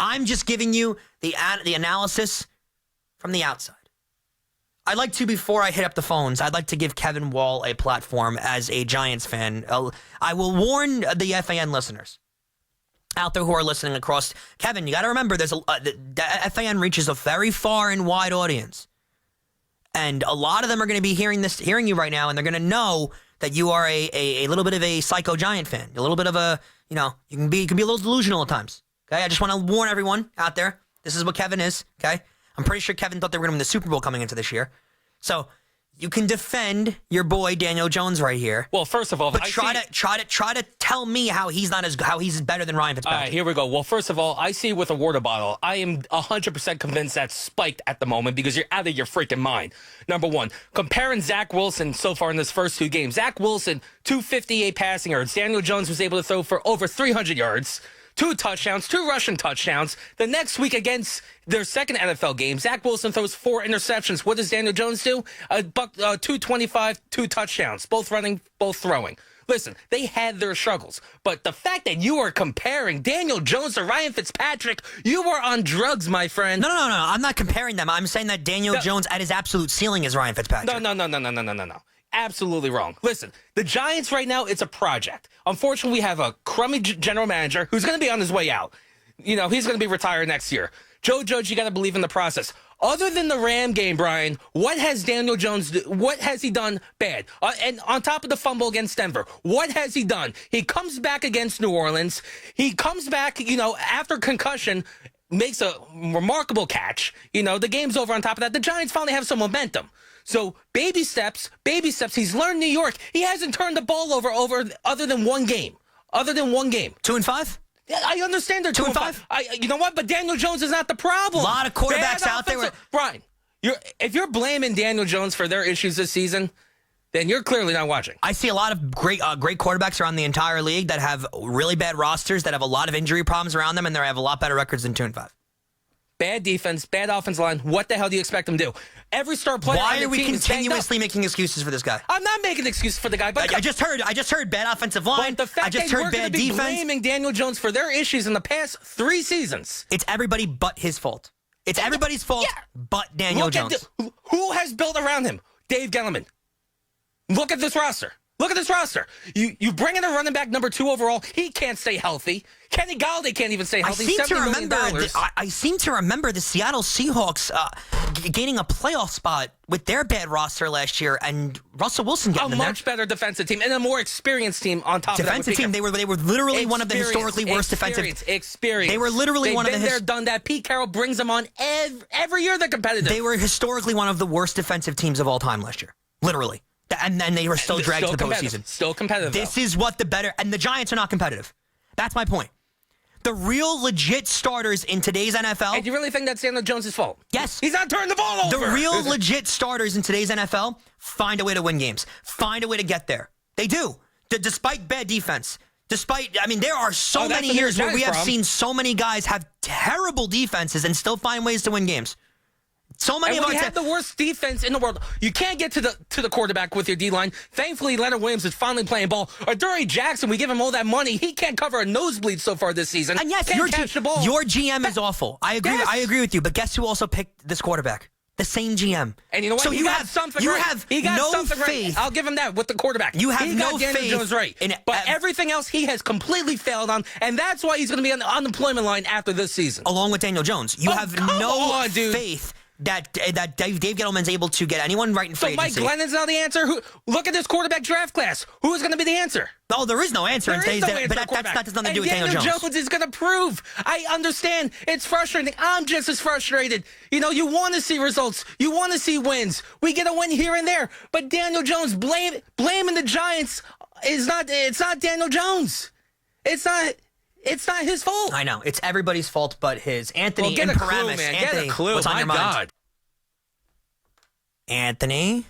I'm just giving you the analysis from the outside. I'd like to, before I hit up the phones, I'd like to give Kevin Wall a platform as a Giants fan. I will warn the FAN listeners out there who are listening across. Kevin, you got to remember, the FAN reaches a very far and wide audience. And a lot of them are going to be hearing you right now, and they're going to know that you are a little bit of a psycho Giant fan. A little bit of a, you can be a little delusional at times. Okay, I just want to warn everyone out there. This is what Kevin is, okay? I'm pretty sure Kevin thought they were going to win the Super Bowl coming into this year. So you can defend your boy Daniel Jones right here. Well, first of all, but try to tell me how he's better than Ryan Fitzpatrick. All right, here we go. Well, first of all, I see with a water bottle. I am 100% convinced that's spiked at the moment because you're out of your freaking mind. Number one, comparing Zach Wilson so far in this first 2 games. Zach Wilson, 258 passing yards. Daniel Jones was able to throw for over 300 yards. 2 touchdowns, 2 rushing touchdowns. The next week against their second NFL game, Zach Wilson throws 4 interceptions. What does Daniel Jones do? 225, 2 touchdowns, both running, both throwing. Listen, they had their struggles, but the fact that you are comparing Daniel Jones to Ryan Fitzpatrick, you are on drugs, my friend. No. I'm not comparing them. I'm saying that Daniel Jones at his absolute ceiling is Ryan Fitzpatrick. No. Absolutely wrong. Listen, the Giants right now, it's a project. Unfortunately, we have a crummy general manager who's going to be on his way out. He's going to be retired next year. Joe Judge, you got to believe in the process. Other than the Ram game, Brian, what has Daniel Jones what has he done bad? And on top of the fumble against Denver, what has he done? He comes back against New Orleans. He comes back, after concussion, makes a remarkable catch. The game's over on top of that. The Giants finally have some momentum. So baby steps. He's learned New York. He hasn't turned the ball over other than one game. 2-5? Yeah, I understand they're 2-5. You know what? But Daniel Jones is not the problem. A lot of quarterbacks out there. Brian, if you're blaming Daniel Jones for their issues this season, then you're clearly not watching. I see a lot of great quarterbacks around the entire league that have really bad rosters, that have a lot of injury problems around them, and they have a lot better records than 2-5. Bad defense, bad offensive line. What the hell do you expect them to do? Every star player. Why are we continuously making excuses for this guy? I'm not making excuses for the guy. But I just heard bad offensive line. But the fact that we're going to be blaming Daniel Jones for their issues in the past 3 seasons. It's everybody but his fault. It's everybody's fault but Daniel Jones. Who has built around him? Dave Gettleman. Look at this roster. You bring in a running back number 2 overall. He can't stay healthy. Kenny Galladay can't even stay healthy. I seem to remember the Seattle Seahawks gaining a playoff spot with their bad roster last year, and Russell Wilson getting a much better defensive team and a more experienced team on top of that. Defensive team. They were literally one of the historically worst defensive. Experience. They were literally one of the. They've been there, done that. Pete Carroll brings them on every year. They're competitive. They were historically one of the worst defensive teams of all time last year. Literally. And then they were still dragged to the postseason. Still competitive. This is what and the Giants are not competitive. That's my point. The real legit starters in today's NFL. And you really think that's Daniel Jones' fault? Yes. He's not turning the ball over. The real legit starters in today's NFL find a way to win games. Find a way to get there. They do. Despite bad defense. There are so many years where we have seen so many guys have terrible defenses and still find ways to win games. So many of us have the worst defense in the world. You can't get to the quarterback with your D-line. Thankfully, Leonard Williams is finally playing ball. Adoree Jackson, we give him all that money. He can't cover a nosebleed so far this season. And yes, your GM is awful. I agree. Yes. I agree with you. But guess who also picked this quarterback? The same GM. And you know what? So he got no faith. I'll give him that with the quarterback. You have no faith. Daniel Jones right. But everything else he has completely failed on, and that's why he's going to be on the unemployment line after this season. Along with Daniel Jones, you have no faith that Dave Gettleman's able to get anyone right in free agency. So Mike Glennon's not the answer? Look at this quarterback draft class. Who is going to be the answer? Oh, there is no answer in today's day, but that has nothing to do with Daniel Jones. Jones is going to prove. I understand. It's frustrating. I'm just as frustrated. You want to see results. You want to see wins. We get a win here and there. But Daniel Jones blaming the Giants it's not Daniel Jones. It's not his fault. I know. It's everybody's fault but his. Anthony get in a Paramus. clue, man. Anthony, get a clue. What's on your mind? God. Anthony?